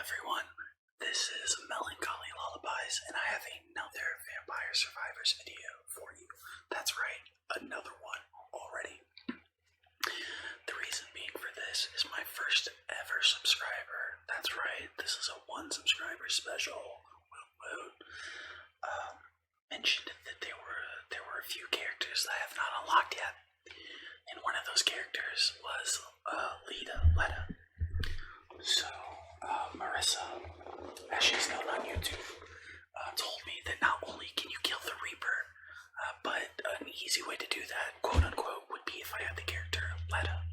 everyone. This is Melancholy Lullabies, and I have another Vampire Survivors video for you. That's right, another one already. The reason being for this is my first ever subscriber. That's right, this is a one subscriber special. Mentioned that there were a few characters that I have not unlocked yet, and one of those characters was Letta. So, Marissa, as she's known on YouTube, told me that not only can you kill the Reaper, but an easy way to do that, quote unquote, would be if I had the character Letta.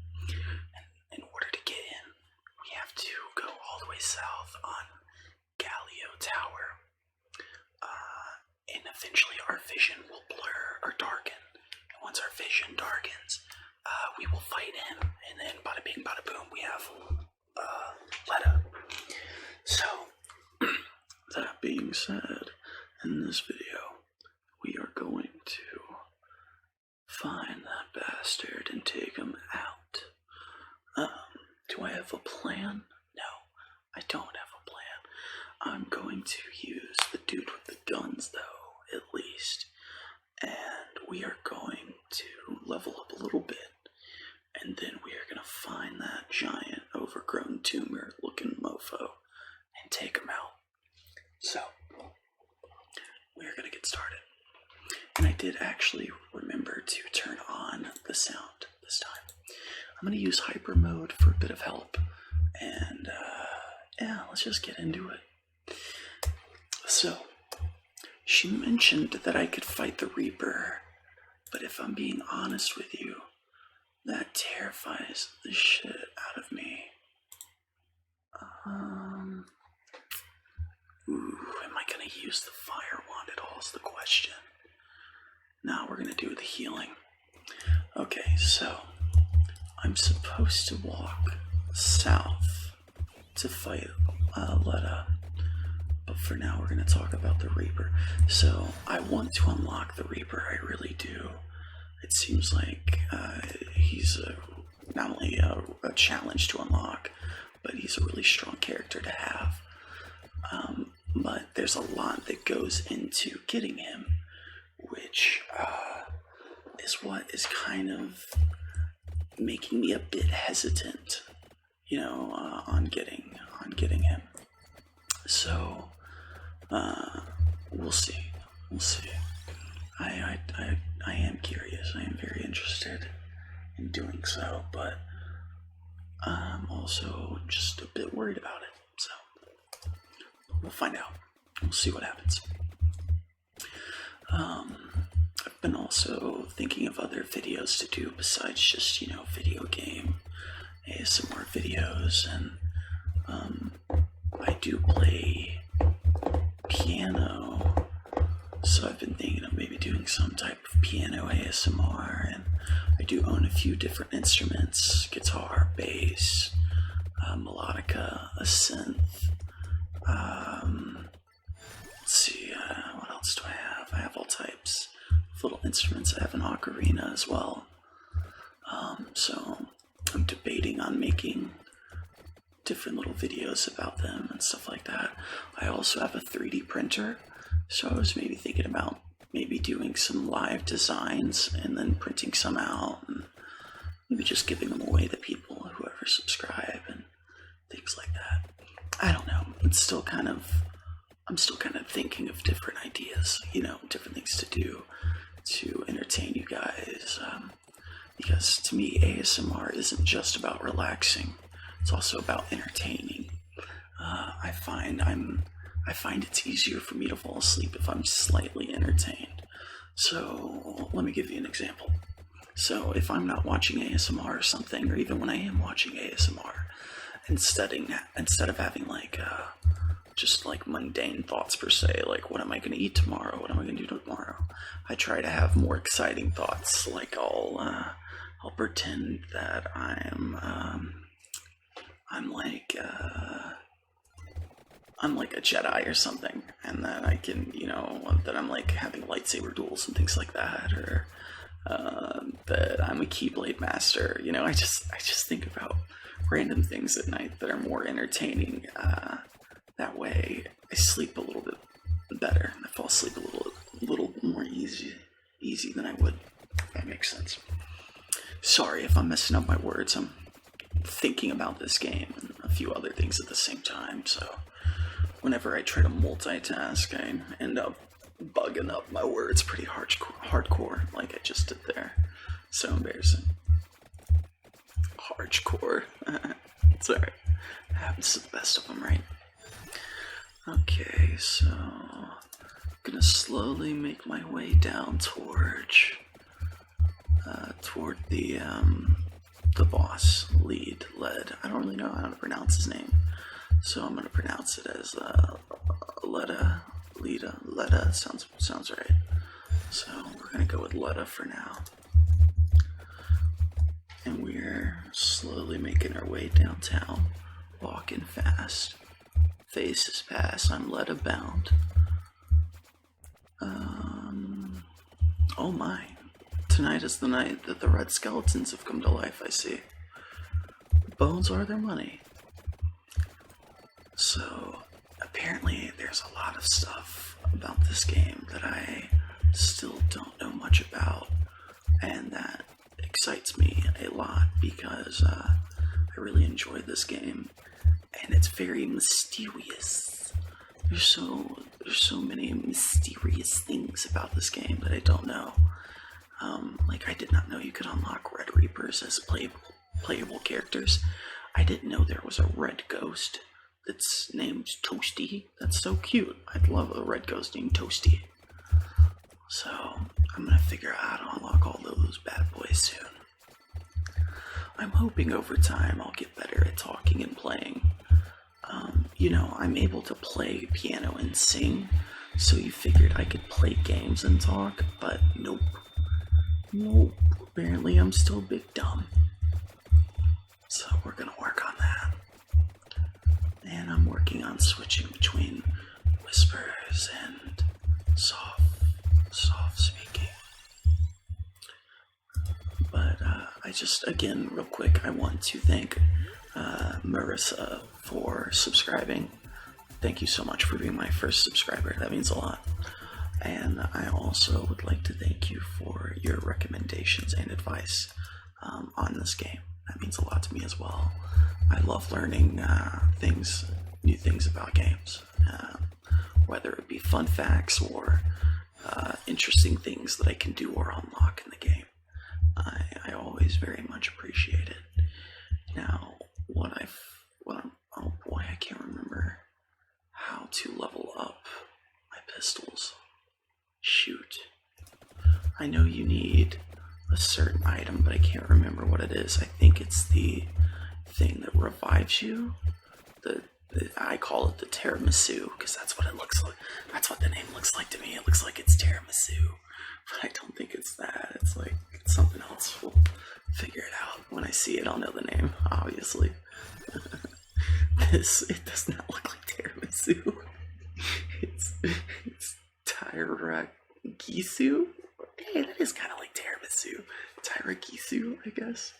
And in order to get in, we have to go all the way south on Galio Tower, and eventually our vision will blur or darken. And once our vision darkens, we will fight him, and then bada bing, bada boom, we have Letta. So, that being said, in this video, we are going to find that bastard and take him out. Do I have a plan? No, I don't have a plan. I'm going to use the dude with the guns, though, at least. And we are going to level up a little bit. And then we are going to find that giant, overgrown tumor-looking mofo and take him out. So, we are going to get started. And I did actually remember to turn on the sound this time. I'm going to use hyper mode for a bit of help. And, yeah, let's just get into it. So, she mentioned that I could fight the Reaper. But if I'm being honest with you, that terrifies the shit out of me. Am I gonna use the fire wand at all is the question. Now we're gonna do the healing. Okay, so I'm supposed to walk south to fight Letta. But for now we're gonna talk about the Reaper. So I want to unlock the Reaper, I really do. It seems like he's not only a challenge to unlock, but he's a really strong character to have. But there's a lot that goes into getting him, which is what is kind of making me a bit hesitant, on getting him. So we'll see. I am curious. I am very interested in doing so, but I'm also just a bit worried about it. So we'll find out. We'll see what happens. I've been also thinking of other videos to do besides just, video game ASMR videos, and I do play piano. So I've been thinking of maybe doing some type of piano ASMR, and I do own a few different instruments: guitar, bass, melodica, a synth. Let's see, what else do I have? I have all types of little instruments. I have an ocarina as well. So I'm debating on making different little videos about them and stuff like that. I also have a 3D printer. So I was maybe thinking about maybe doing some live designs and then printing some out and maybe just giving them away to people, whoever subscribe and things like that. I don't know. I'm still kind of thinking of different ideas, different things to do to entertain you guys. Because to me, ASMR isn't just about relaxing. It's also about entertaining. I find it's easier for me to fall asleep if I'm slightly entertained. So let me give you an example. So if I'm not watching ASMR or something, or even when I am watching ASMR, instead of having just mundane thoughts per se, like what am I going to eat tomorrow? What am I going to do tomorrow? I try to have more exciting thoughts. Like I'll pretend that I'm like a Jedi or something, and that I can, that I'm having lightsaber duels and things like that, or that I'm a Keyblade master. I just think about random things at night that are more entertaining That way, I sleep a little bit better. I fall asleep a little more easy than I would. If that makes sense. Sorry if I'm messing up my words. I'm thinking about this game and a few other things at the same time. So whenever I try to multitask, I end up bugging up my words pretty hardcore, like I just did there. So embarrassing. Hardcore. It's alright. Happens to the best of them, right? Okay, so I'm gonna slowly make my way down toward the boss, led. I don't really know how to pronounce his name, so I'm gonna pronounce it as Leda. Sounds right. So we're gonna go with Leda for now, and we're slowly making our way downtown, walking fast. Faces pass. I'm Leda bound. Oh my. Tonight is the night that the red skeletons have come to life, I see. Bones are their money. So, apparently there's a lot of stuff about this game that I still don't know much about, and that excites me a lot because I really enjoy this game, and it's very mysterious. There's so many mysterious things about this game that I don't know. Like, I did not know you could unlock Red Reapers as playable characters. I didn't know there was a red ghost that's named Toasty. That's so cute. I'd love a red ghost named Toasty. So, I'm gonna figure out how to unlock all those bad boys soon. I'm hoping over time I'll get better at talking and playing. I'm able to play piano and sing, so you figured I could play games and talk, but nope. Apparently I'm still a bit dumb. So we're gonna work on that. And I'm working on switching between whispers and soft speaking. But I just, again, real quick, I want to thank Marissa for subscribing. Thank you so much for being my first subscriber. That means a lot. And I also would like to thank you for your recommendations and advice on this game. That means a lot to me as well. I love learning new things about games, whether it be fun facts or interesting things that I can do or unlock in the game. I always very much appreciate it. Now, oh boy, I can't remember how to level up my pistols. Shoot. I know you need a certain item, but I can't remember what it is. I think it's the thing that revives you. I call it the tiramisu, because that's what it looks like. That's what the name looks like to me. It looks like it's tiramisu, but I don't think it's that. It's like something else. We'll figure it out. When I see it, I'll know the name, obviously. It does not look like tiramisu. It's Tyragisu? Hey, that is kind of like tiramisu. Tyragisu, I guess.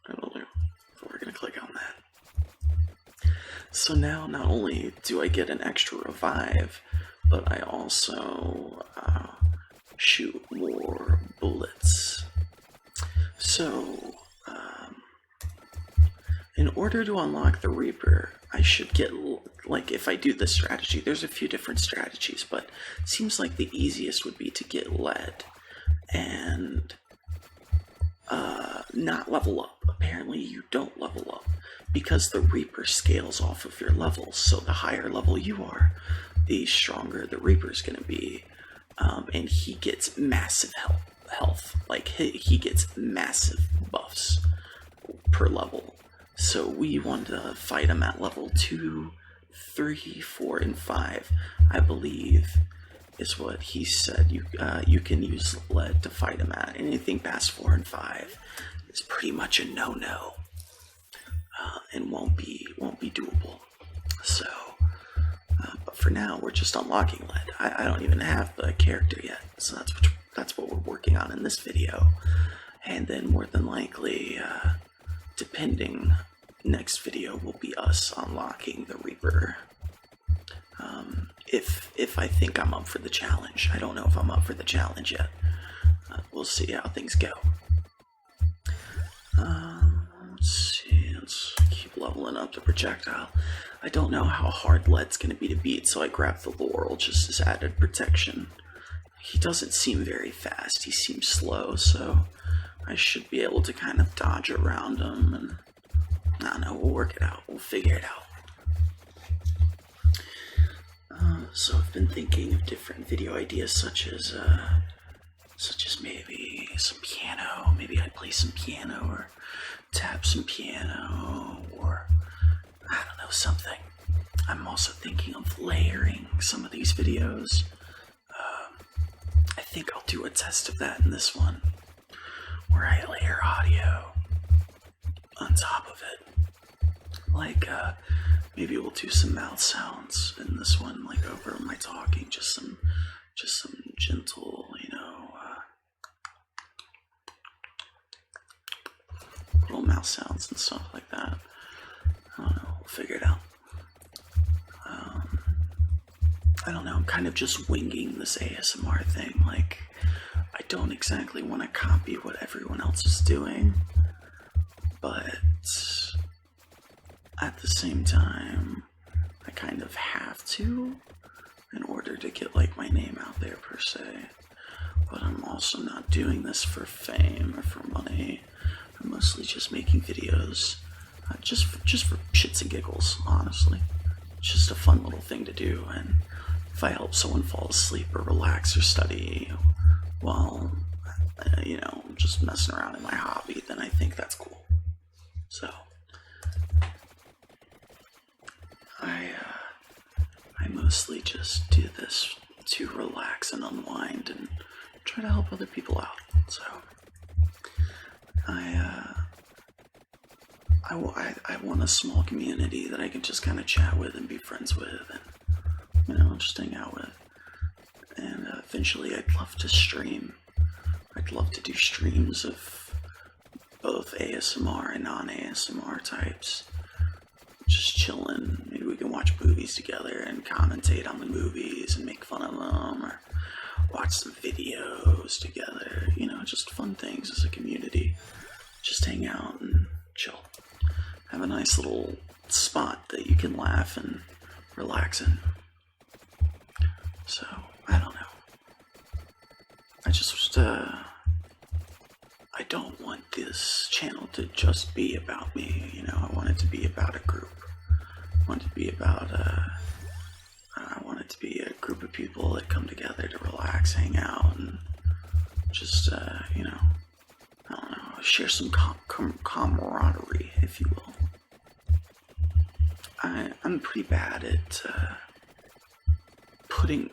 I don't know. So we're gonna click on that. So now, not only do I get an extra revive, but I also shoot more bullets. So, in order to unlock the Reaper, I should get, like, if I do this strategy, there's a few different strategies, but it seems like the easiest would be to get lead and not level up. Apparently you don't level up because the Reaper scales off of your levels, so the higher level you are, the stronger the Reaper's gonna be, and he gets massive health. Like, he gets massive buffs per level. So we want to fight him at level 2, 3, 4, and 5, I believe, is what he said. You can use lead to fight him at. Anything past 4 and 5 is pretty much a no-no, and won't be doable. So, but for now, we're just unlocking lead. I don't even have the character yet, so that's what we're working on in this video, and then more than likely, depending, next video will be us unlocking the Reaper. if I think I'm up for the challenge. I don't know if I'm up for the challenge yet. We'll see how things go. Let's see. Let's keep leveling up the projectile. I don't know how hard lead's gonna be to beat, so I grabbed the laurel just as added protection. He doesn't seem very fast. He seems slow, so I should be able to kind of dodge around him, and I don't know, we'll work it out. We'll figure it out. So I've been thinking of different video ideas, such as maybe some piano. Maybe I'd play some piano or tap some piano, or I don't know, something. I'm also thinking of layering some of these videos. I think I'll do a test of that in this one, where I layer audio on top of it. Like, maybe we'll do some mouth sounds in this one, like over my talking, just some gentle, little mouth sounds and stuff like that. I don't know, we'll figure it out. I don't know, I'm kind of just winging this ASMR thing. Like, I don't exactly want to copy what everyone else is doing, but at the same time, I kind of have to in order to get, like, my name out there, per se. But I'm also not doing this for fame or for money. I'm mostly just making videos, just for shits and giggles, honestly. It's just a fun little thing to do, and if I help someone fall asleep or relax or study while, just messing around in my hobby, then I think that's cool. So, I mostly just do this to relax and unwind and try to help other people out. So, I want a small community that I can just kind of chat with and be friends with, and just hang out with. And eventually, I'd love to stream. I'd love to do streams of both ASMR and non-ASMR types. Just chilling. Maybe we can watch movies together and commentate on the movies and make fun of them, or watch some videos together. Just fun things as a community. Just hang out and chill. Have a nice little spot that you can laugh and relax in. So, I don't know. I don't want this channel to just be about me, I want it to be about a group. I want it to be about, I want it to be a group of people that come together to relax, hang out, and just, I don't know, share some camaraderie, if you will. I'm pretty bad at,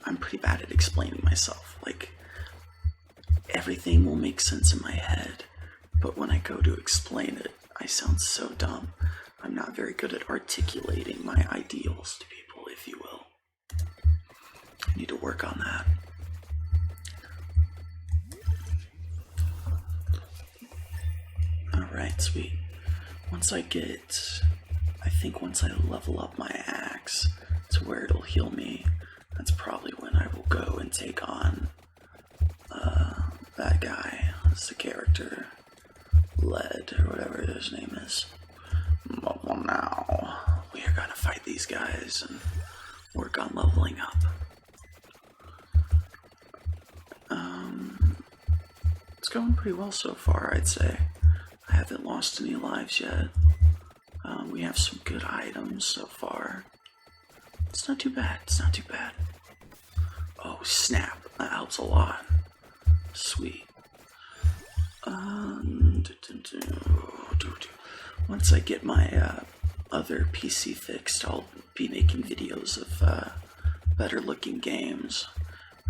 I'm pretty bad at explaining myself. Like, everything will make sense in my head, but when I go to explain it, I sound so dumb. I'm not very good at articulating my ideals to people, if you will. I need to work on that. Alright, sweet. Once I level up my axe to where it'll heal me, that's probably when I will go and take on that guy. That's the character, Led, or whatever his name is. But now, we are gonna fight these guys and work on leveling up. It's going pretty well so far, I'd say. I haven't lost any lives yet. We have some good items so far. It's not too bad. Oh, snap. That helps a lot. Sweet. Once I get my other PC fixed, I'll be making videos of better looking games.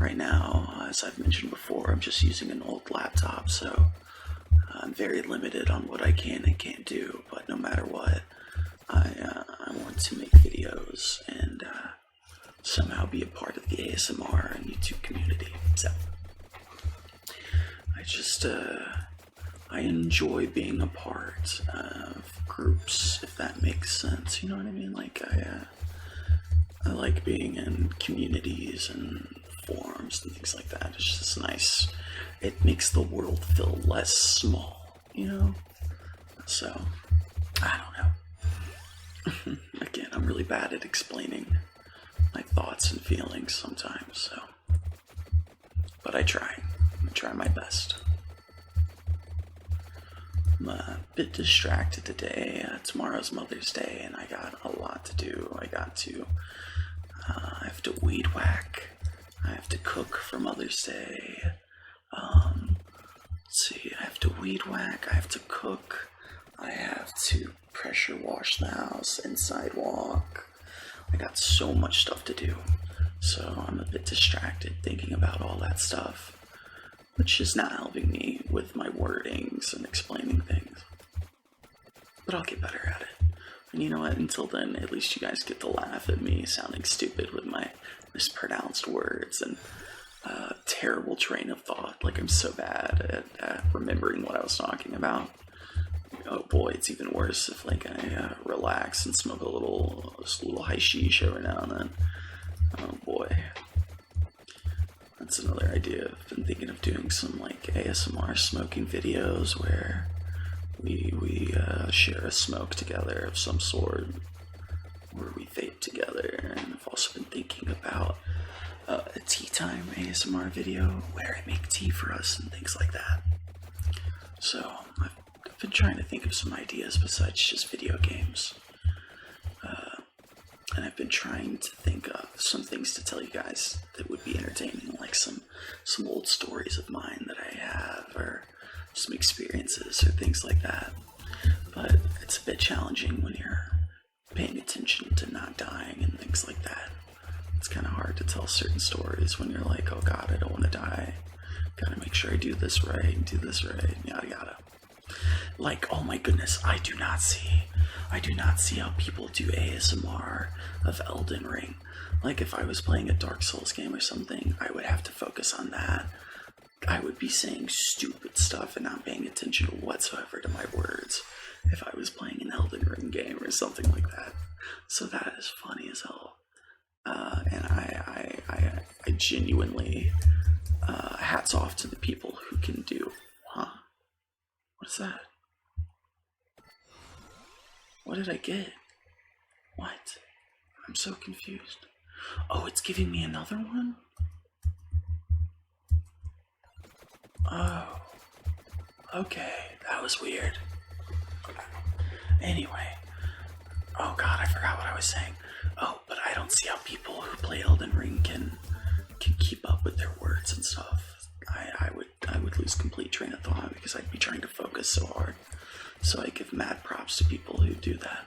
Right now, as I've mentioned before, I'm just using an old laptop, so I'm very limited on what I can and can't do, but no matter what, I want to make videos and somehow be a part of the ASMR and YouTube community. So, I enjoy being a part of groups, if that makes sense. You know what I mean? Like, I like being in communities and forums and things like that. It's just nice. It makes the world feel less small, you know? So, I don't know. Again, I'm really bad at explaining my thoughts and feelings sometimes, so. But I try my best. I'm a bit distracted today. Tomorrow's Mother's Day, and I got a lot to do. I have to weed whack. I have to cook for Mother's Day. Let's see, I have to weed whack. I have to cook. I have to pressure wash the house and sidewalk. I got so much stuff to do. So I'm a bit distracted thinking about all that stuff, which is not helping me with my wordings and explaining things. But I'll get better at it. And you know what? Until then, at least you guys get to laugh at me sounding stupid with my mispronounced words and terrible train of thought. Like I'm so bad at remembering what I was talking about. Oh boy, it's even worse if like I relax and smoke a little hashish every now and then. Oh boy. That's another idea. I've been thinking of doing some like ASMR smoking videos where we share a smoke together of some sort, where we vape together. And I've also been thinking about a tea time ASMR video where I make tea for us and things like that. So I've been trying to think of some ideas besides just video games. And I've been trying to think of some things to tell you guys that would be entertaining, like some old stories of mine that I have, or some experiences or things like that. But it's a bit challenging when you're paying attention to not dying and things like that. It's kind of hard to tell certain stories when you're like, oh god, I don't want to die. Gotta make sure I do this right, yada yada. Like, oh my goodness, I do not see how people do ASMR of Elden Ring. Like, if I was playing a Dark Souls game or something, I would have to focus on that. I would be saying stupid stuff and not paying attention whatsoever to my words if I was playing an Elden Ring game or something like that. So that is funny as hell. And I genuinely, hats off to the people who can do, What is that? What did I get? What? I'm so confused. Oh, it's giving me another one? Oh. Okay, that was weird. Anyway. Oh god, I forgot what I was saying. Oh, but I don't see how people who play Elden Ring can keep up with their words and stuff. I would lose complete train of thought because I'd be trying to focus so hard. So I give mad props to people who do that.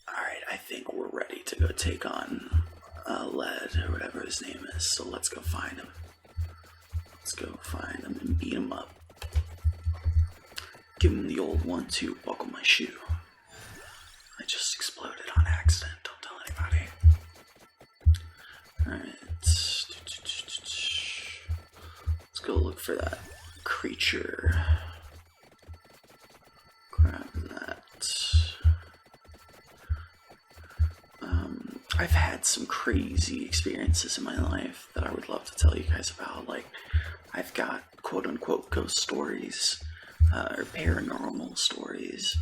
Alright, I think we're ready to go take on Led, or whatever his name is. So let's go find him. Let's go find him and beat him up. Give him the old 1-2, buckle my shoe. I just exploded on accident, don't tell anybody. Alright. Let's go look for that creature. Grab that. I've had some crazy experiences in my life that I would love to tell you guys about. Like, I've got quote-unquote ghost stories, or paranormal stories.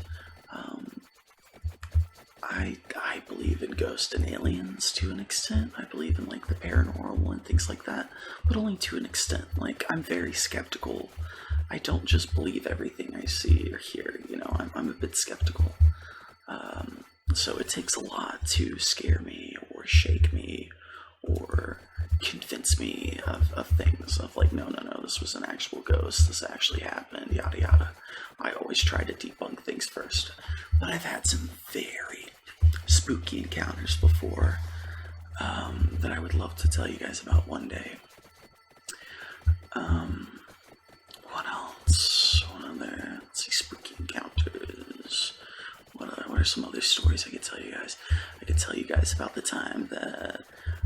I believe in ghosts and aliens to an extent. I believe in like the paranormal and things like that, but only to an extent. Like, I'm very skeptical. I don't just believe everything I see or hear, you know, I'm a bit skeptical. So it takes a lot to scare me or shake me or convince me of things, of like, no, this was an actual ghost, this actually happened, yada yada. I always try to debunk things first, but I've had some very spooky encounters before that I would love to tell you guys about one day. What else? What other, let's see, spooky encounters. What are some other stories I could tell you guys? I could tell you guys about the time that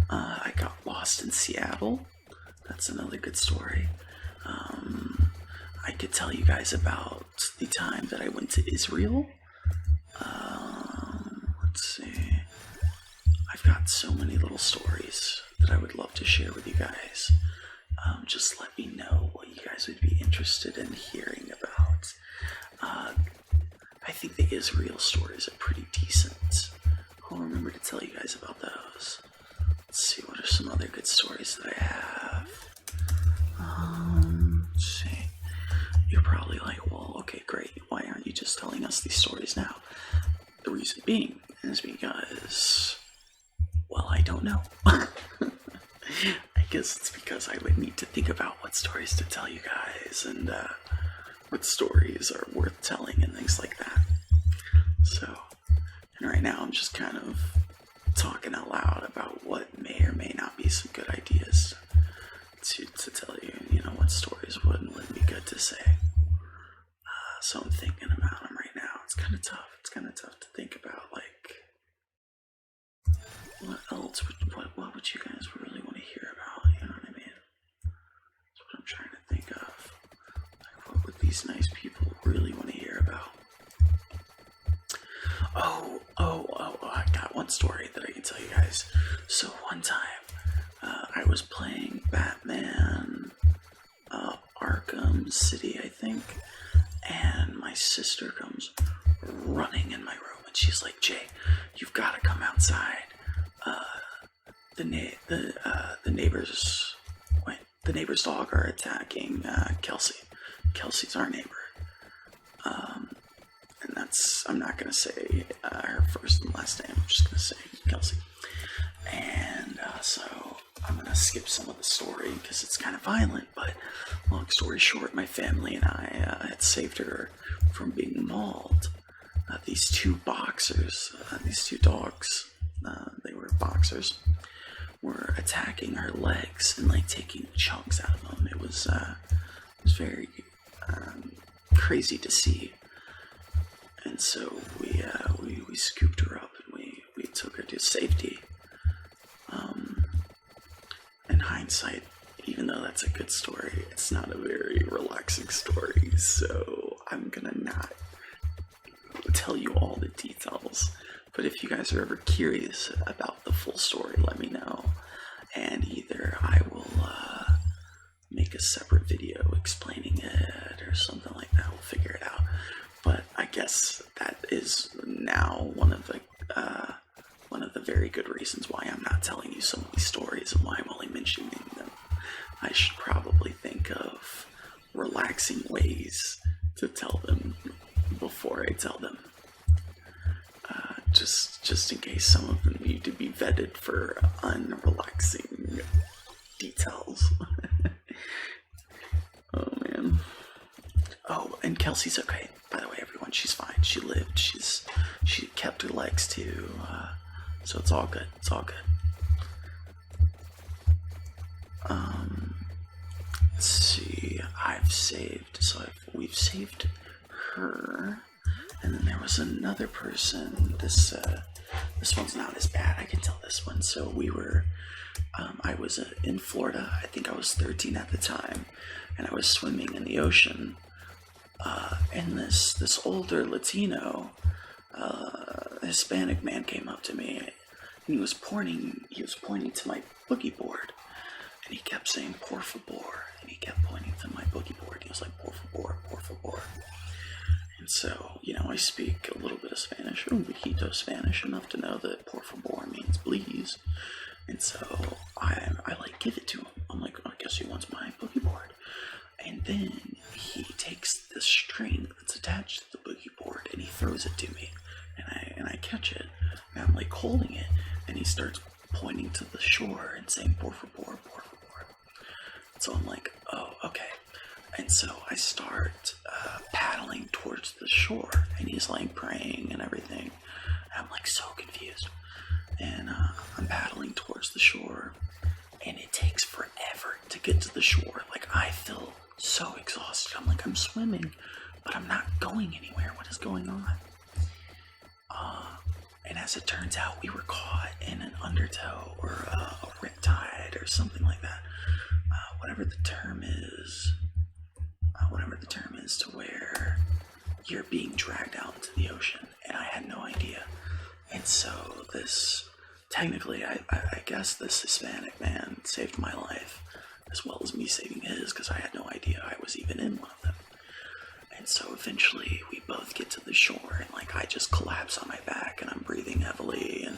I got lost in Seattle. That's another good story. I could tell you guys about the time that I went to Israel. Let's see. I've got so many little stories that I would love to share with you guys. Just let me know what you guys would be interested in hearing about. I think the Israel stories are pretty decent. I'll remember to tell you guys about those. Let's see, what are some other good stories that I have? Let's see. You're probably like, well, okay, great. Why aren't you just telling us these stories now? The reason being is because, well, I don't know. I guess it's because I would need to think about what stories to tell you guys and what stories are worth telling and things like that. So, and right now I'm just kind of talking out loud about what may or may not be some good ideas to tell you, what stories would and wouldn't be good to say. So I'm thinking about them right now. It's kind of tough. It's kind of tough to think about, like, what else what would you guys really want to hear about? You know what I mean? That's what I'm trying to think of. Like, what would these nice people really want to hear about? I got one story that I can tell you guys. So one time, I was playing Batman Arkham City, I think, and my sister comes running in my room, and she's like, "Jay, you've got to come outside. The neighbor's dog are attacking Kelsey. Kelsey's our neighbor." And I'm not gonna say her first and last name. I'm just gonna say Kelsey. And so I'm gonna skip some of the story because it's kind of violent. But long story short, my family and I had saved her from being mauled. These two boxers, these two dogs, they were boxers, were attacking her legs and like taking chunks out of them. It was very crazy to see. And so we scooped her up and we took her to safety. In hindsight, even though that's a good story, it's not a very relaxing story. So I'm gonna not tell you all the details. But if you guys are ever curious about the full story, let me know. And either I will make a separate video explaining it or something like that. We'll figure it out. But I guess that is now one of the very good reasons why I'm not telling you some of these stories and why I'm only mentioning them. I should probably think of relaxing ways to tell them before I tell them. Just in case some of them need to be vetted for unrelaxing details. Oh man. Oh, and Kelsey's okay. By the way, everyone, she's fine. She lived. She kept her legs too. So it's all good. It's all good. Let's see. We've saved her, and then there was another person. This one's not as bad. I can tell this one. So we were. I was in Florida. I think I was 13 at the time, and I was swimming in the ocean. And this older Latino, Hispanic man came up to me, and he was pointing to my boogie board, and he kept saying "por favor," and he kept pointing to my boogie board. He was like "por favor, por favor." And so, I speak a little bit of Spanish, un poquito Spanish, enough to know that "por favor" means please. And so I like give it to him. I'm like, I guess he wants my boogie board. And then he takes the string that's attached to the boogie board and he throws it to me, and I catch it, and I'm like holding it, and he starts pointing to the shore and saying "por favor, por favor." So I'm like, oh, okay. And so I start paddling towards the shore, and he's like praying and everything. And I'm like so confused, and I'm paddling towards the shore, and it takes forever to get to the shore. Like, I feel so exhausted. I'm like, I'm swimming, but I'm not going anywhere. What is going on? And as it turns out, we were caught in an undertow or a riptide or something like that. Whatever the term is to where you're being dragged out into the ocean, and I had no idea. And so this technically, I guess this Hispanic man saved my life, as well as me saving his, because I had no idea I was even in one of them. And so eventually we both get to the shore, and like I just collapse on my back, and I'm breathing heavily, and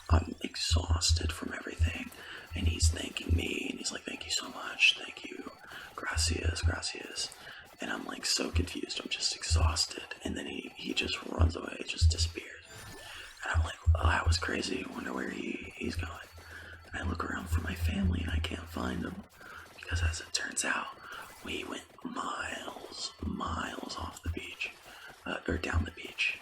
I'm exhausted from everything. And he's thanking me, and he's like, "Thank you so much, thank you, gracias, gracias." And I'm like so confused, I'm just exhausted. And then he just runs away, just disappears. And I'm like, "Oh, that was crazy. I wonder where he's going." And I look around for my family, and I can't find them, because as it turns out, we went miles off the beach, or down the beach.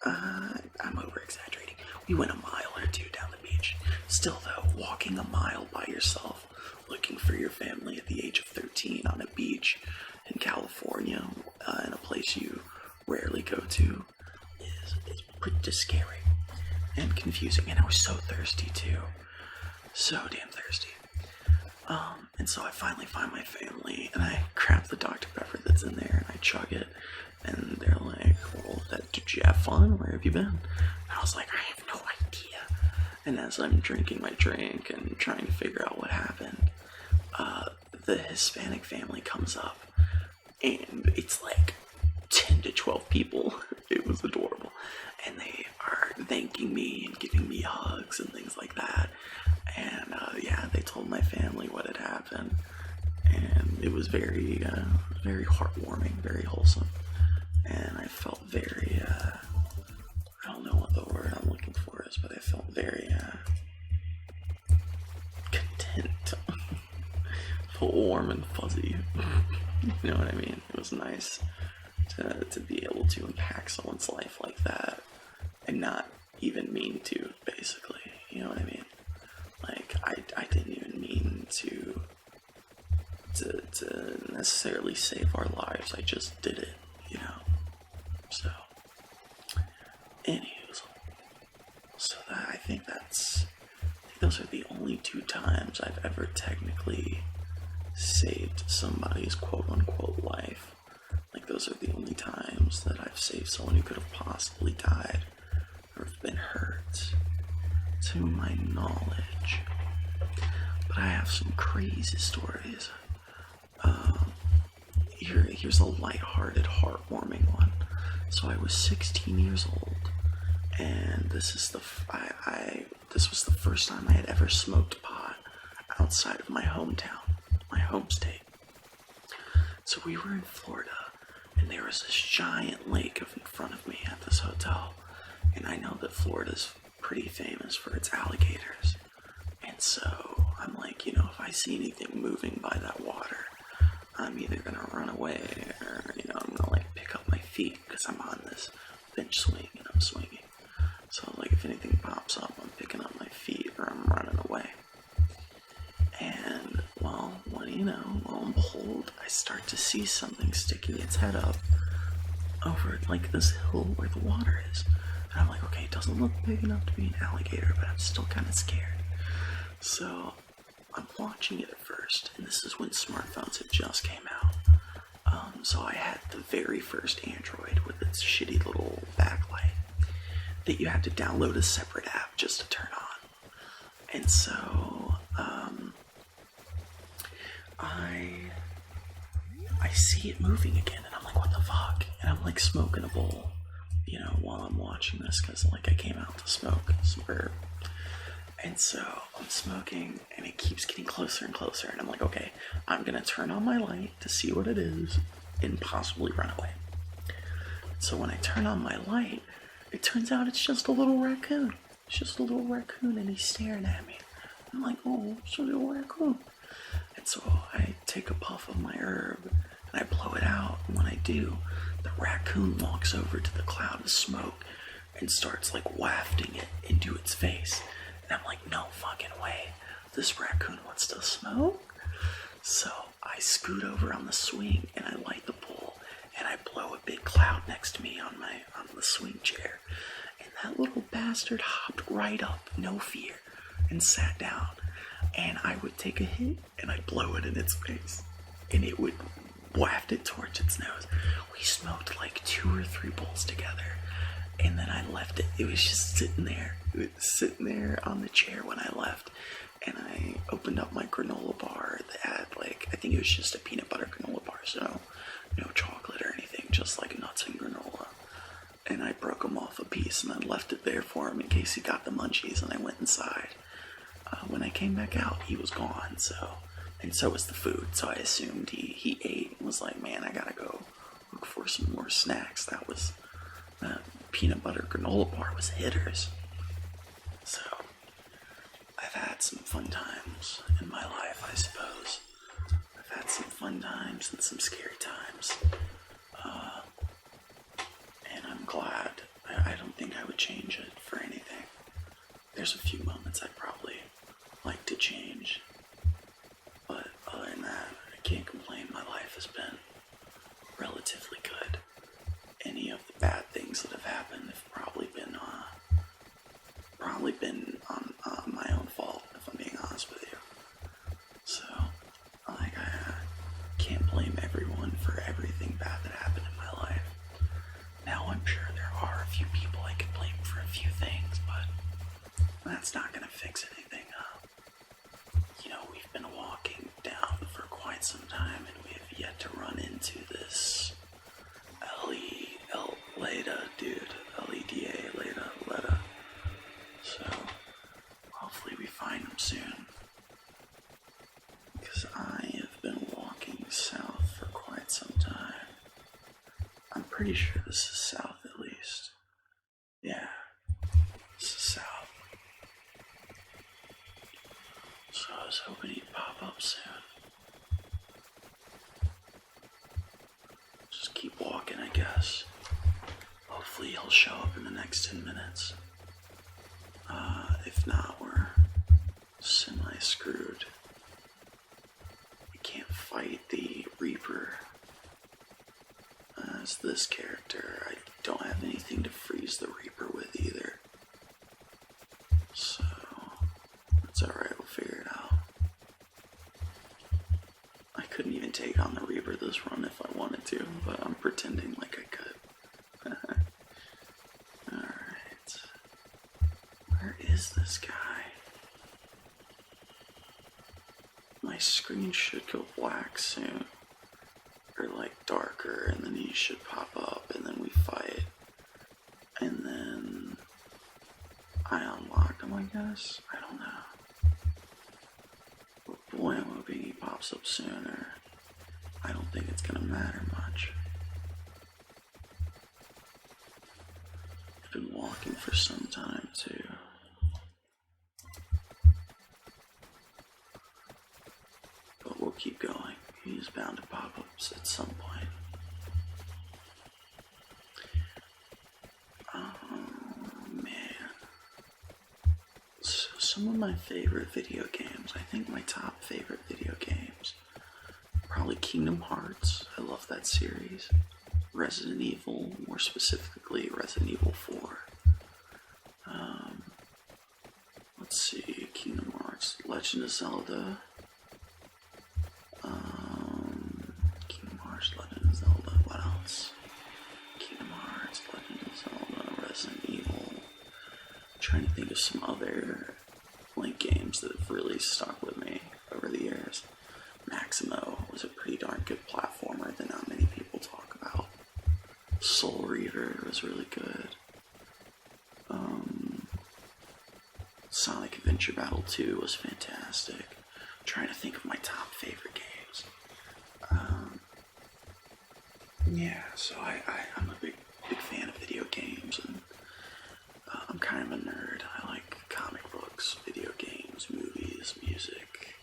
I'm over exaggerating. We went a mile or two down the beach. Still though, walking a mile by yourself, looking for your family at the age of 13 on a beach in California, in a place you rarely go to, is pretty scary and confusing. And I was so thirsty too. So damn thirsty. And so I finally find my family, and I grab the Dr. Pepper that's in there, and I chug it, and they're like, "Well, did you have fun? Where have you been?" And I was like, "I have no idea." And as I'm drinking my drink and trying to figure out what happened, the Hispanic family comes up, and it's like 10 to 12 people. It was adorable. And they are thanking me and giving me hugs and things like that. And yeah, they told my family what had happened, and it was very heartwarming, very wholesome, and I felt very, I don't know what the word I'm looking for is, but I felt very content. Felt warm and fuzzy. You know what I mean? It was nice to be able to impact someone's life like that, and not even mean to, basically. You know what I mean? Like, I didn't even mean to necessarily save our lives. I just did it, you know? So, anywho, so I think those are the only 2 times I've ever technically saved somebody's quote-unquote life. Like, those are the only times that I've saved someone who could have possibly died or have been hurt, to my knowledge. But I have some crazy stories. Here's a lighthearted, heartwarming one. So I was 16 years old, and this was the first time I had ever smoked pot outside of my hometown, my home state. So we were in Florida, and there was this giant lake in front of me at this hotel, and I know that Florida's pretty famous for its alligators. And so I'm like, if I see anything moving by that water, I'm either gonna run away or, I'm gonna like pick up my feet, because I'm on this bench swing and I'm swinging. So like if anything pops up, I'm picking up my feet or I'm running away. And well, lo and behold, I start to see something sticking its head up over like this hill where the water is. And I'm like, okay, it doesn't look big enough to be an alligator, but I'm still kind of scared. So I'm watching it at first, and this is when smartphones had just came out. So I had the very first Android with its shitty little backlight that you had to download a separate app just to turn on. And so I see it moving again, and I'm like, what the fuck? And I'm like smoking a bowl, while I'm watching this, because like I came out to smoke some herb. And so I'm smoking, and it keeps getting closer and closer, and I'm like, okay, I'm gonna turn on my light to see what it is and possibly run away. So when I turn on my light, it turns out it's just a little raccoon. It's just a little raccoon, and he's staring at me. I'm like, oh, it's a little raccoon. And so I take a puff of my herb, and I blow it out, and when I do, the raccoon walks over to the cloud of smoke and starts like wafting it into its face. And I'm like, no fucking way, this raccoon wants to smoke? So I scoot over on the swing, and I light the bowl, and I blow a big cloud next to me on the swing chair. And that little bastard hopped right up, no fear, and sat down. And I would take a hit, and I'd blow it in its face, and it would waft it towards its nose. We smoked like 2 or 3 bowls together, and then I left it. It was just sitting there. It was sitting there on the chair when I left. And I opened up my granola bar that had, like, I think it was just a peanut butter granola bar, so no chocolate or anything, just like nuts and granola. And I broke him off a piece and then left it there for him in case he got the munchies, and I went inside. When I came back out, he was gone, and so was the food, so I assumed he ate and was like, man, I gotta go look for some more snacks. That peanut butter granola bar was hitters. So, I've had some fun times in my life, I suppose. I've had some fun times and some scary times. And I'm glad. I don't think I would change it for anything. There's a few moments I'd probably like to change. But other than that, I can't complain. My life has been relatively good. Any of the bad things that have happened have probably been on my own fault, if I'm being honest with you. So, like, I can't blame everyone for everything bad that happened in my life. Now, I'm sure there are a few people I could blame for a few things, but that's not gonna fix anything. You know, we've been walking down for quite some time, and we have yet to run into this Leda dude. Leda. So, hopefully we find him soon. Because I have been walking south for quite some time. I'm pretty sure this is south at least. Yeah, this is south. So I was hoping he'd pop up soon. Just keep walking, I guess. Hopefully he'll show up in the next 10 minutes. If not, we're semi-screwed. We can't fight the Reaper as this character. I don't have anything to freeze the Reaper with either. So, that's alright, we'll figure it out. I couldn't even take on the Reaper this run if I wanted to, but I'm pretending like I could. Alright. Where is this guy? My screen should go black soon. Or like darker, and then he should pop up, and then we fight. And then I unlock him, I guess? I don't know. But boy, I'm hoping he pops up sooner. I don't think it's gonna matter much. I've been walking for some time too. But we'll keep going. He's bound to pop up at some point. Oh man. So some of my favorite video games, I think my top favorite video games, probably Kingdom Hearts. I love that series. Resident Evil, more specifically Resident Evil 4. Let's see, Kingdom Hearts, Legend of Zelda. Kingdom Hearts, Legend of Zelda, what else? Kingdom Hearts, Legend of Zelda, Resident Evil. I'm trying to think of some other Link games that have really stuck with me over the years. Maximo was a pretty darn good platformer that not many people talk about. Soul Reaver was really good. Sonic Adventure Battle 2 was fantastic. I'm trying to think of my top favorite games. Yeah, so I'm a big fan of video games, and I'm kind of a nerd. I like comic books, video games, movies, music.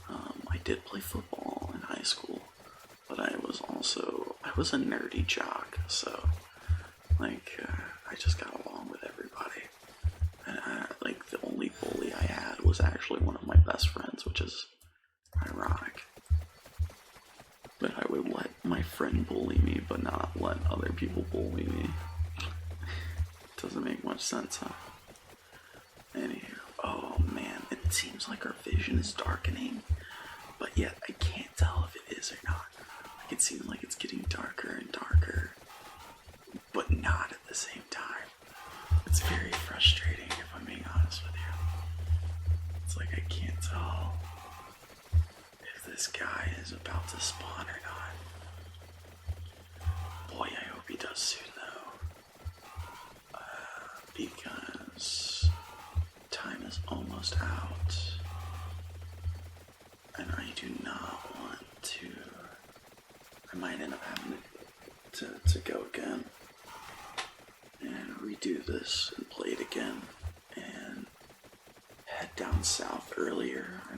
I did play football in high school, but I was a nerdy jock, so I just got along with everybody. And the only bully I had was actually one of my best friends, which is ironic. But I would let my friend bully me, but not let other people bully me. Doesn't make much sense, huh? Anywho, oh man, it seems like our vision is darkening, but yet I can't tell if it is or not. It seems like it's getting darker and darker. but not at the same time. It's very frustrating if I'm being honest with you. It's like I can't tell if this guy is about to spawn or not. Boy, I hope he does soon though. Because time is almost out. And I do not want to. I might end up having to go again and redo this and play it again and head down south earlier. I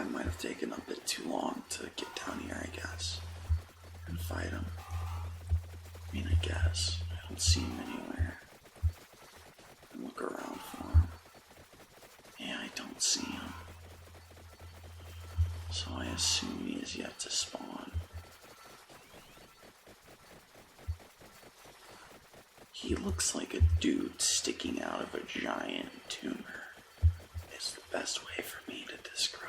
might have taken a bit too long to get down here, I guess, and fight him. I mean, I guess. I don't see him anywhere. And look around for him. Yeah, I don't see him. So I assume he is yet to spawn. He looks like a dude sticking out of a giant tumor. It's the best way for me to describe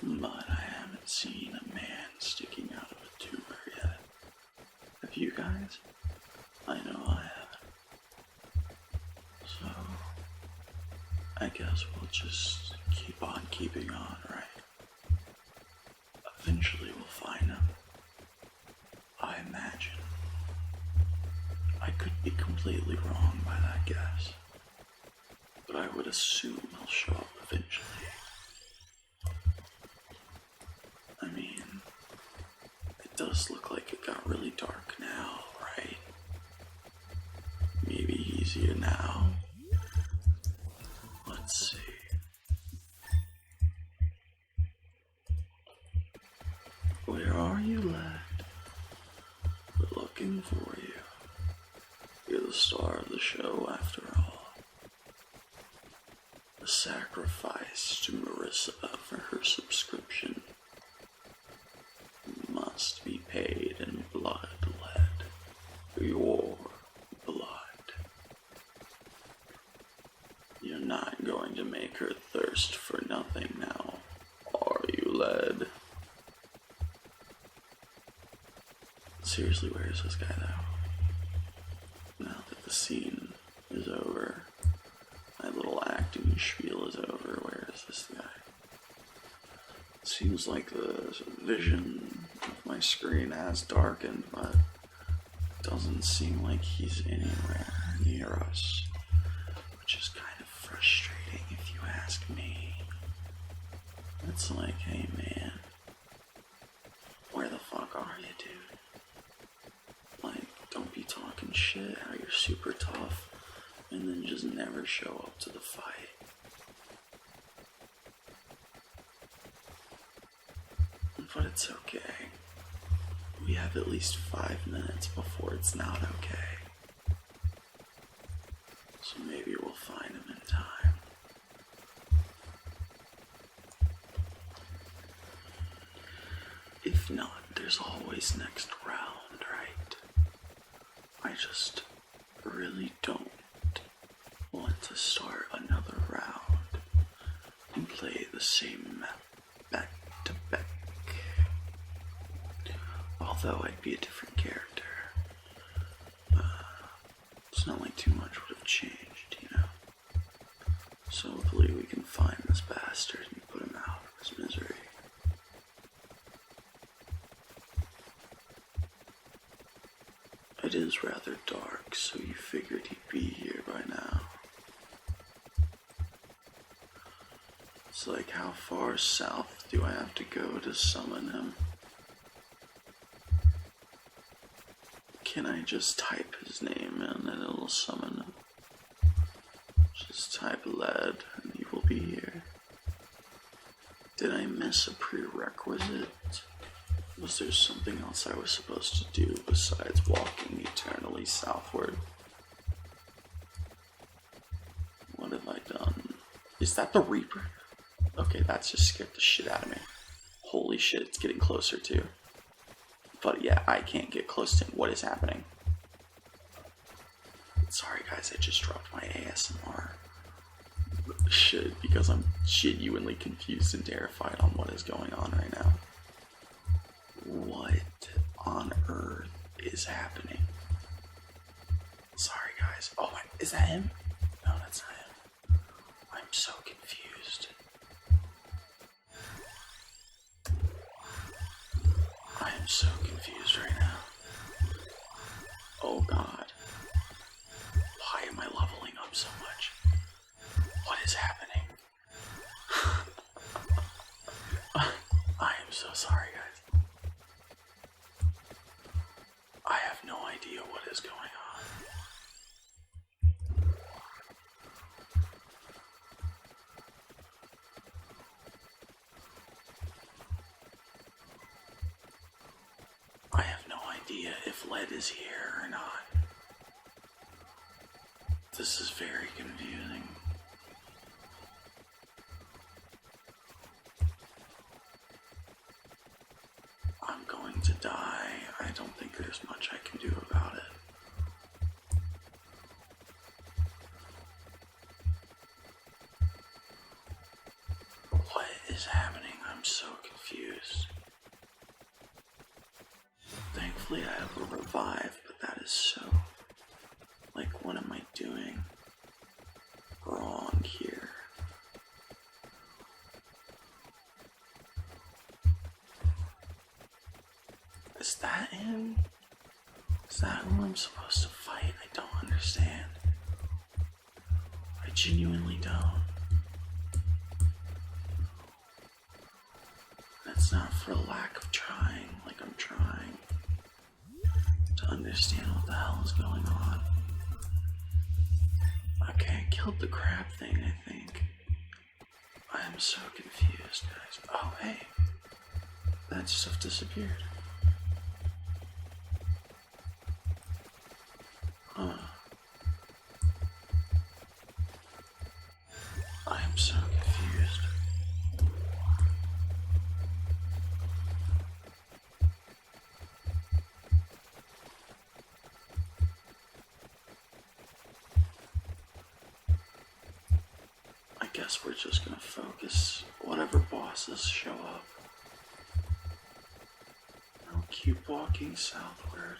him. But I haven't seen a man sticking out of a tumor yet. Have you guys? I know I haven't. So, I guess we'll just keep on keeping on, right? Eventually we'll find him. I imagine. I could be completely wrong by that guess, but I would assume he'll show up eventually. I mean, it does look like it got really dark now, right? Maybe he's here now. Let's see. Where are you, lad? We're looking for you. You're the star of the show, after all. The sacrifice to Marissa for her subscription must be paid in blood, lad. Your blood. You're not going to make her thirst for nothing now, are you, lad? Seriously, where is this guy, though? Now that the scene is over, my little acting spiel is over, where is this guy? Seems like the vision of my screen has darkened, but it doesn't seem like he's anywhere near us, which is kind of frustrating if you ask me. It's like, hey man, where the fuck are you, dude? Like, don't be talking shit how you're super tough and then just never show up to the fight. But it's okay. We have at least 5 minutes before it's not okay. So maybe we'll find him in time. If not, there's always next round, right? I just really don't want to start another round and play the same map back to back. Although I'd be a different character. It's not like too much would have changed, you know? So hopefully we can find this bastard and put him out of his misery. It is rather dark, so you figured he'd be here by now. It's like, how far south do I have to go to summon him? Can I just type his name in and it'll summon him? Just type lad and he will be here. Did I miss a prerequisite? Was there something else I was supposed to do besides walking eternally southward? What have I done? Is that the Reaper? Okay, that's just scared the shit out of me. Holy shit, it's getting closer too. But yeah, I can't get close to him. What is happening? Sorry guys, I just dropped my ASMR. Shit, because I'm genuinely confused and terrified on what is going on right now. What on earth is happening? Sorry, guys. Oh, is that him? No, that's not him. I'm so confused. I am so confused right now. Oh God. Why am I leveling up so much? What is happening? I am so sorry, guys. I have no idea what is going on. I have no idea if Lead is here or not. This is very confusing. I'm going to die. I don't think there's much I can do about it. What is happening? I'm so confused. Thankfully I have a revive, but that is so... Like, what am I doing wrong here? Is that him? Is that who I'm supposed to fight? I don't understand. I genuinely don't. That's not for lack of trying, like I'm trying to understand what the hell is going on. Okay, I killed the crab thing, I think. I am so confused, guys. Oh, hey. That stuff disappeared. Huh. I am so confused. I guess we're just gonna focus whatever bosses show up. I'll keep walking southward.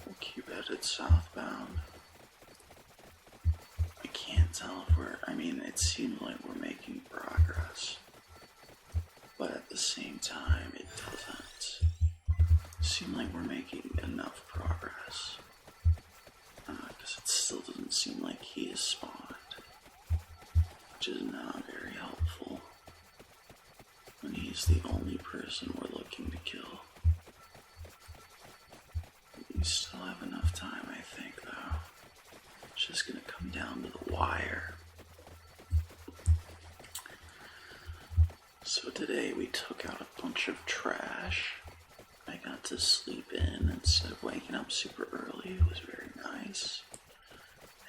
We'll keep headed southbound. I can't tell if it seems like we're making progress. But at the same time, it doesn't seem like we're making enough progress. Because it still doesn't seem like he is spawned. Which is not very helpful when he's the only person we're looking to kill. We still have enough time, I think, though. It's just gonna come down to the wire. So today we took out a bunch of trash. I got to sleep in instead of waking up super early. It was very nice.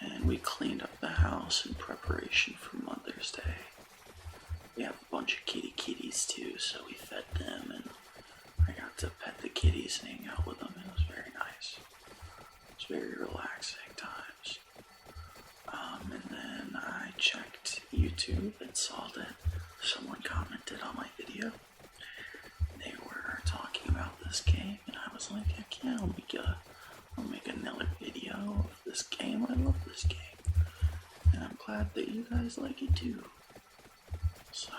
And we cleaned up the house in preparation for Mother's Day. We have a bunch of kitties too, so we fed them and I got to pet the kitties and hang out with them. It was very nice. It was very relaxing times. And then I checked YouTube and saw that someone commented on my video. They were talking about this game, and I was like, heck yeah, I'll make another video of this game. I love this game. And I'm glad that you guys like it too. So,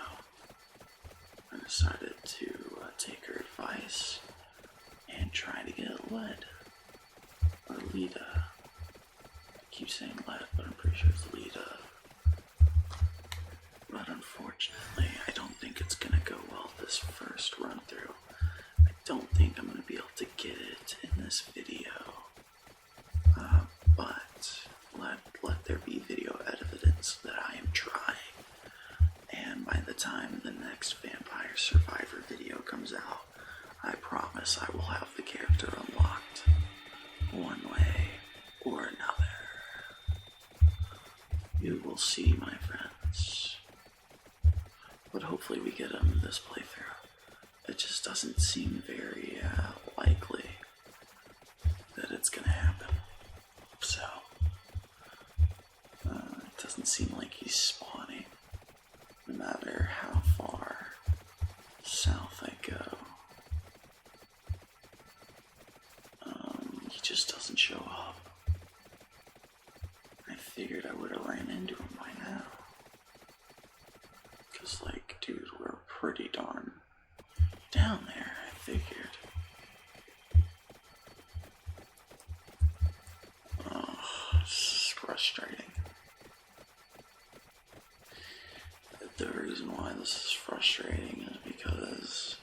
I decided to take her advice and try to get Lead. Or Lita. I keep saying Lead, but I'm pretty sure it's Lita. But unfortunately, I don't think it's gonna go well this first run through. I don't think I'm gonna be able to get it in this video. But let there be video evidence that I am trying. And by the time the next Vampire Survivor video comes out, I promise I will have the character unlocked one way or another. You will see, my friends. But hopefully we get him this playthrough. It just doesn't seem very likely that it's gonna happen. So, it doesn't seem like he's spawning, no matter how far south I go. figured I would have ran into him by now. Cause like, dude, we're pretty darn down there, I figured. Oh, this is frustrating. The reason why this is frustrating is because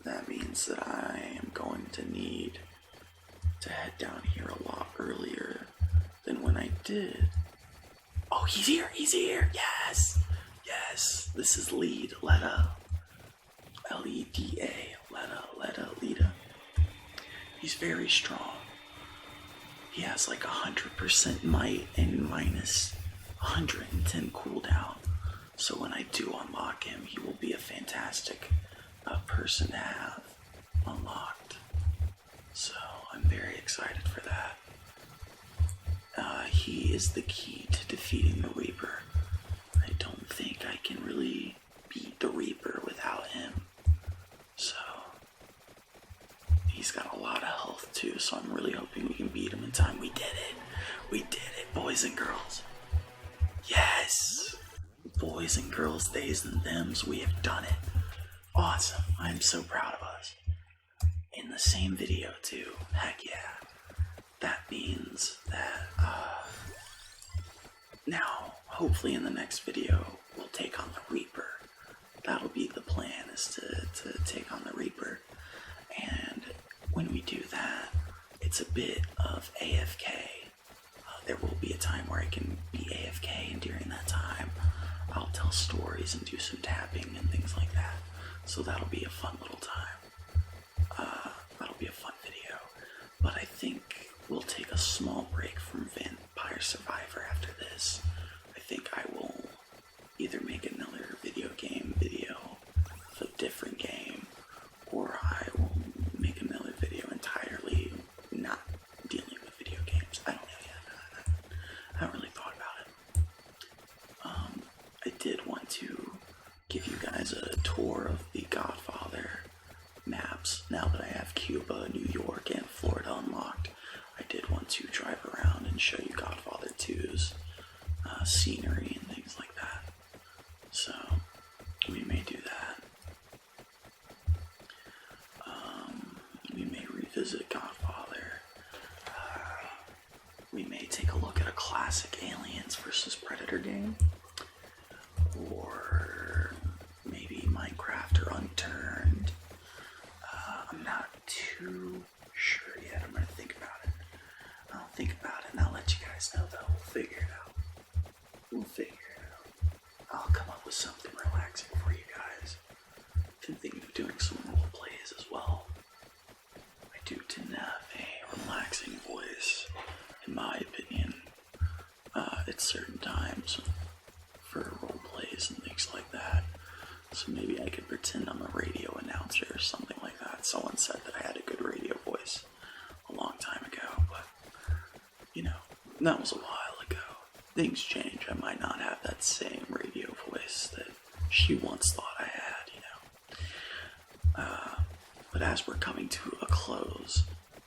that means that I am going to need to head down here a lot earlier than when I did. Oh, he's here, yes! Yes, this is Leda. Leda, Leda. He's very strong. He has like 100% might and minus 110 cooldown. So when I do unlock him, he will be a fantastic person to have unlocked. So I'm very excited for that. He is the key to defeating the Reaper. I don't think I can really beat the Reaper without him. So he's got a lot of health too, so I'm really hoping we can beat him in time. We did it, boys and girls. Yes! Boys and girls, theys and thems, we have done it. Awesome, I'm so proud of us. In the same video too, heck yeah. That means that, now, hopefully in the next video, we'll take on the Reaper. That'll be the plan, is to take on the Reaper. And when we do that, it's a bit of AFK. There will be a time where I can be AFK, and during that time, I'll tell stories and do some tapping and things like that. So that'll be a fun little time. That'll be a fun video. But I think we'll take a small break from Vampire Survivor after this. I think I will either make another video game video of a different game, or I will make another video entirely not dealing with video games. I don't know yet. I haven't really thought about it. I did want to give you guys a tour of the Godfather maps. Now that I have Cuba, New York, and Florida unlocked, I did want to drive around and show you Godfather 2's scenery and things like that. So, we may do that. We may revisit Godfather. We may take a look at a classic Aliens vs. Predator game. Or maybe Minecraft or Unturned. I'm not too sure yet. I'm gonna think about it. I'll think about it and I'll let you guys know though. We'll figure it out. I'll come up with something relaxing for you guys. I've been thinking of doing some role plays as well. I do tend to have a relaxing voice, in my opinion, at certain times for role plays and things like that. So maybe I could pretend I'm a radio announcer or something like that. Someone said that I had a good radio voice a long time ago, but, you know, that was a while ago. Things change. I might not have that same radio voice that she once thought I had, you know. But as we're coming to a close,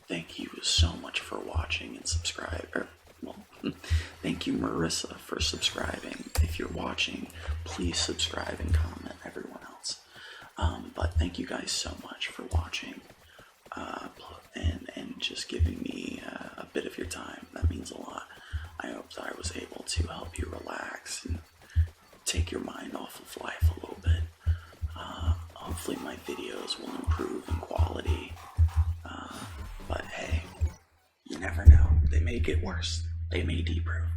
thank you so much for watching and subscribe. Thank you, Marissa, for subscribing. If you're watching, please subscribe and comment, everyone else. But thank you guys so much for watching and just giving me a bit of your time. That means a lot. I hope that I was able to help you relax and take your mind off of life a little bit. Hopefully my videos will improve in quality. But hey, you never know. They may get worse. They may deprove.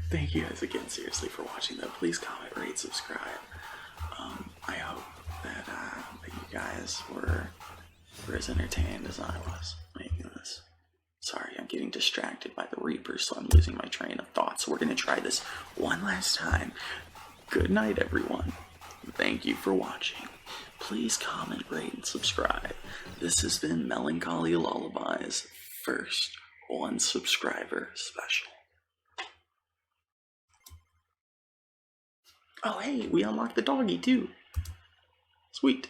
Thank you guys again, seriously, for watching though. Please comment, rate, subscribe. I hope that you guys were as entertained as I was making this. Sorry, I'm getting distracted by the Reaper, so I'm losing my train of thought. So we're going to try this one last time. Good night, everyone. Thank you for watching. Please comment, rate, and subscribe. This has been Melancholy Lullabies' first 1 subscriber special. Oh, hey, we unlocked the doggy, too. Sweet.